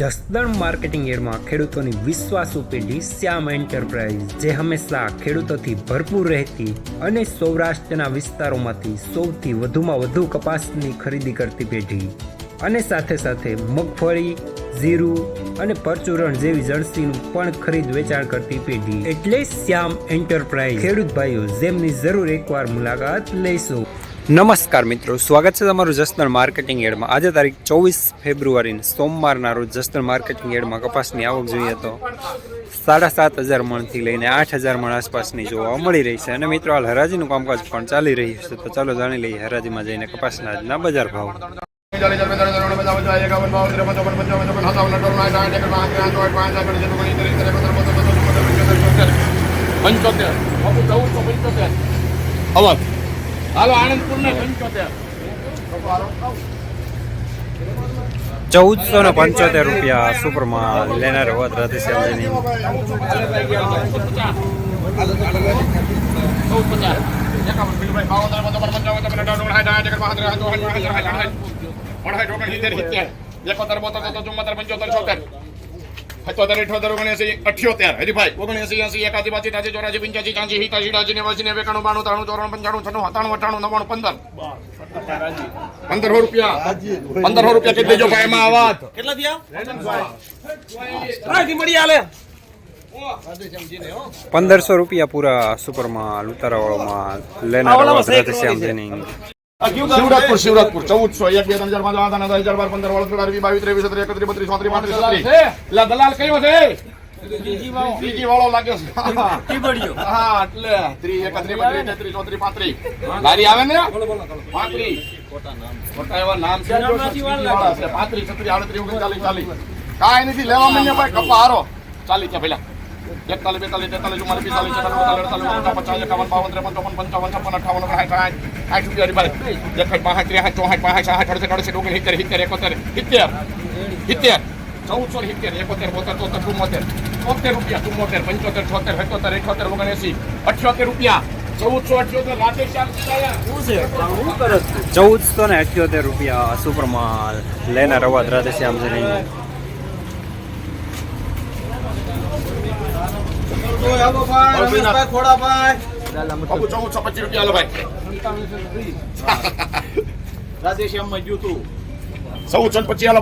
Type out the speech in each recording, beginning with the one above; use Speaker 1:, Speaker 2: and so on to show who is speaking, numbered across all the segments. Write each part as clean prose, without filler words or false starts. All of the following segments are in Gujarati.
Speaker 1: જસદણ માર્કેટિંગ યાર્ડમાં ખેડૂતોની વિશ્વાસુ પેઢી શ્યામ એન્ટરપ્રાઇઝ, જે હંમેશા ખેડૂતોથી ભરપૂર રહેતી અને સૌરાષ્ટ્રના વિસ્તારોમાંથી સૌથી વધુમાં વધુ કપાસની ખરીદી કરતી પેઢી અને સાથે સાથે મગફળી, જીરું અને પરચુરણ જેવી જણસીનું પણ ખરીદ વેચાણ કરતી પેઢી એટલે શ્યામ એન્ટરપ્રાઇઝ. ખેડૂત ભાઈઓ, જેમની જરૂર એકવાર મુલાકાત લઈશું. નમસ્કાર મિત્રો, સ્વાગત છે તમારું જસદણ માર્કેટિંગ યાર્ડમાં. આજે તારીખ 24 ફેબ્રુઆરી સોમવારના રોજ જસદણ માર્કેટિંગ યાર્ડમાં કપાસની આવક જોઈએ તો 7,500 મણથી લઈને 8,000 મણ આસપાસની જોવા મળી રહી છે. અને મિત્રો, હાલ હરાજીનું કામકાજ પણ ચાલી રહ્યું છે, તો ચાલો જાણી લઈએ હરાજીમાં જઈને કપાસના આજના બજાર ભાવ.
Speaker 2: હાલો આનંદપુર ને
Speaker 1: 1475 રૂપિયા સુપરમાં લેનાર હોત રાધેશ્યામજીની. ₹1,500 પૂરા સુપરમાં ઉતારાવાળામાં લેનાર હોત રાધેશ્યામજીની.
Speaker 2: શિવરાજપુર 1400 1 2 3 4 5 6 7 8 9 10 11 12 13 22 23 24 25 31 32 33 દલાલ કયો છે? ત્રીજી વાળો લાગ્યો છે. હા, એટલે 31 32 33 34 35 લારી આવે ને 35 ખોટા એવા નામ છે. 35 36 38 39 40 કાંઈ નથી લેવા મને ભાઈ. કપા હારો 40 છે પેલા 41 42 43 44 45 46 47 50 51 52 53 55 56 58 59
Speaker 1: ₹1,478 સુપરમાં લેનાર હોત રાધેશ્યામજીની.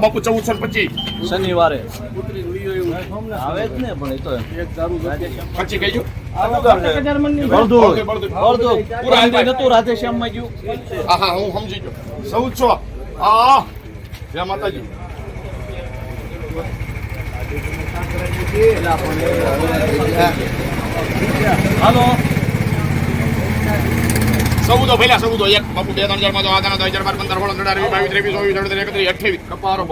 Speaker 2: બાપુ 1425
Speaker 3: શનિવારે આવે જ ને, પણ એ તો
Speaker 2: પછી કહીજો
Speaker 3: રાધેશ્યામ માં ગયું.
Speaker 2: હા, હું સમજી ગયો. 1400 હા, જય માતાજી.
Speaker 3: હાલો
Speaker 2: 14 પહેલા 14 એક બાપુ 2 3 4 5 6 7 8 9 10 11 12 13 14 22 23 24 25 31 કપારો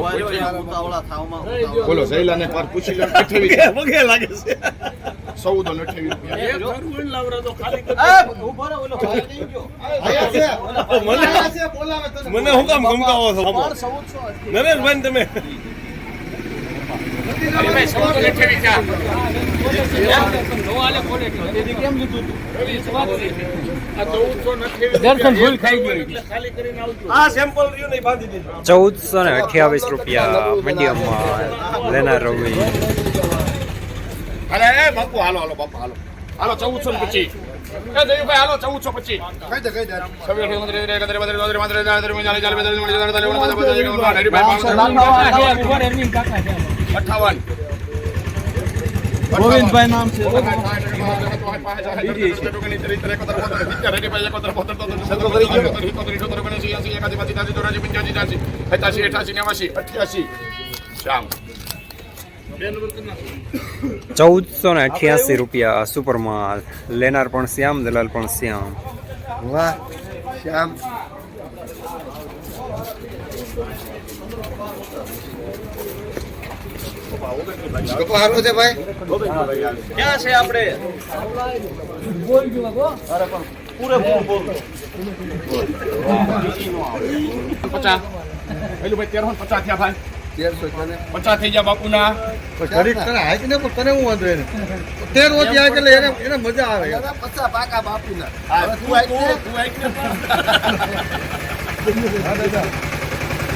Speaker 2: બોલો સહેલા ને પર પૂછી લે 28 વગે લાગે છે 14
Speaker 4: મને હું કામ ગમકાવો છો નરેશભાઈ? તમે
Speaker 1: ₹1,428 મીડિયમમાં લેનાર રવિ.
Speaker 2: અરે બાપુ હાલો હાલો બાપુ હાલો હાલો 1425 હાલો 1425
Speaker 3: ગોવિંદભાઈ નામ છે.
Speaker 1: ₹1,488 સુપરમાં લેનાર પણ શ્યામ, દલાલ પણ શ્યામ.
Speaker 4: વાહ શ્યામ. સારું છે ભાઈ.
Speaker 3: ક્યાં છે આપણે? પૂરેપૂરું બોલ.
Speaker 2: 50 પેલું ભાઈ 1350 થયા ભાઈ. 50 થઈ ગયા બાપુના.
Speaker 4: ઘડીક તને હાઈક ને પણ તને હું વાંધો એને 13 ઓછી આવે એટલે એને મજા આવે. 50 પાકા બાપુના.
Speaker 2: તું આઈ ને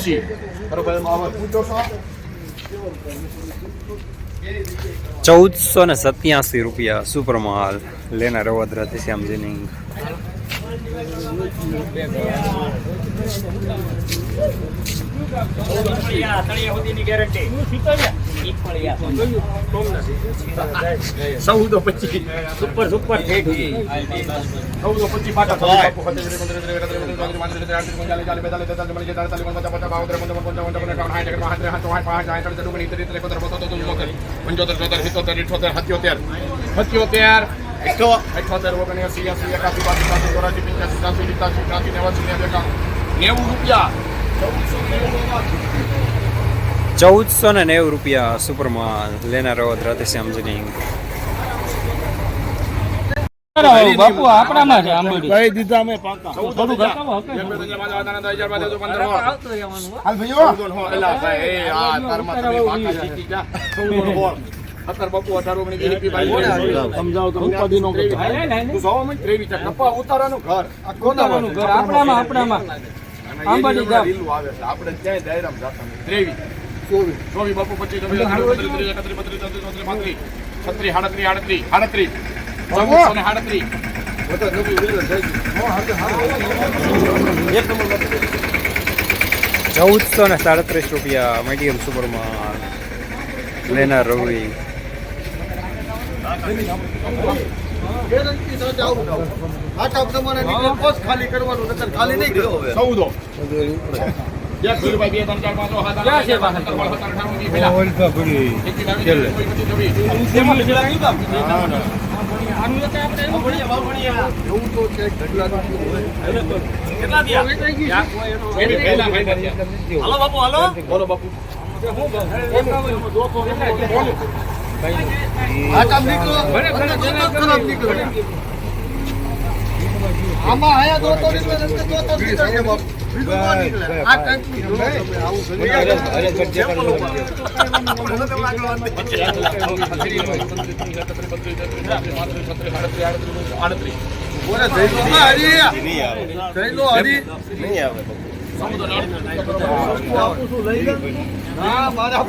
Speaker 2: 80 બરોબર પૂછો છો
Speaker 1: 1487 રૂપિયા સુપર માલ લેનાર અવધ રાધેશ્યામ જીનિંગ.
Speaker 2: સૌદો 25 સુપર સુપર ઠેઠ સૌદો 25 પાટા બાપુ
Speaker 1: રૂપિયા સુપર માલ લેનાર અવધ રાધેશ્યામ જીનિંગ.
Speaker 5: બાપુ આપણામાં છે આંબોડી
Speaker 3: ભાઈ દીધા અમે પાકા
Speaker 5: થોડું ઘટાડો હકે
Speaker 2: હાલ ભાઈઓ એલા ભાઈ આ તારમાં તમે પાકા શીખી જા સૌનો બોલ 17 બાપુ 18 ઓગણી 20 22
Speaker 3: સમજાવો તો ઉપાધિ નો કરતા
Speaker 2: તું જોવા મને ત્રેવી છે કપા ઉતારાનું ઘર આ
Speaker 5: કોનાવાનું ઘર આપણામાં આંબાડી ગામ.
Speaker 2: આવે છે આપણે ક્યાંય દાયરામાં જાતા નથી. ત્રેવી 24 બાપુ 25
Speaker 1: ₹1437 રૂપિયા મીડિયમ સુપર માલ લેનાર રવિ.
Speaker 4: ગેરંટી સાથે આવું આટા તમારે નીકળે પોસ્ટ ખાલી કરવાનું નકર ખાલી નહીં કરો હવે
Speaker 2: 14 બોલો બાપુ
Speaker 4: આટા નીકળો ખરાબ નીકળો આમાં આયા દો તો નીકળે નકર દો તો નીકળે બાપ બીજું ન નીકળે આ ટાઈપનું જો તમે આવું ઓરે જઈલો હરી જઈલો હરી નહીં આવે ના મારા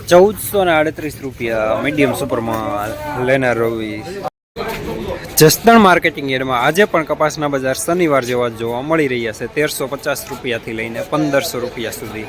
Speaker 1: 1438 રૂપિયા મીડિયમ સુપર માલ લેનાર રવિ. જસદણ માર્કેટિંગ યાર્ડમાં આજે પણ કપાસના બજાર શનિવાર જેવા જોવા મળી રહ્યા છે. 1350 રૂપિયાથી લઈને 1500 રૂપિયા સુધી.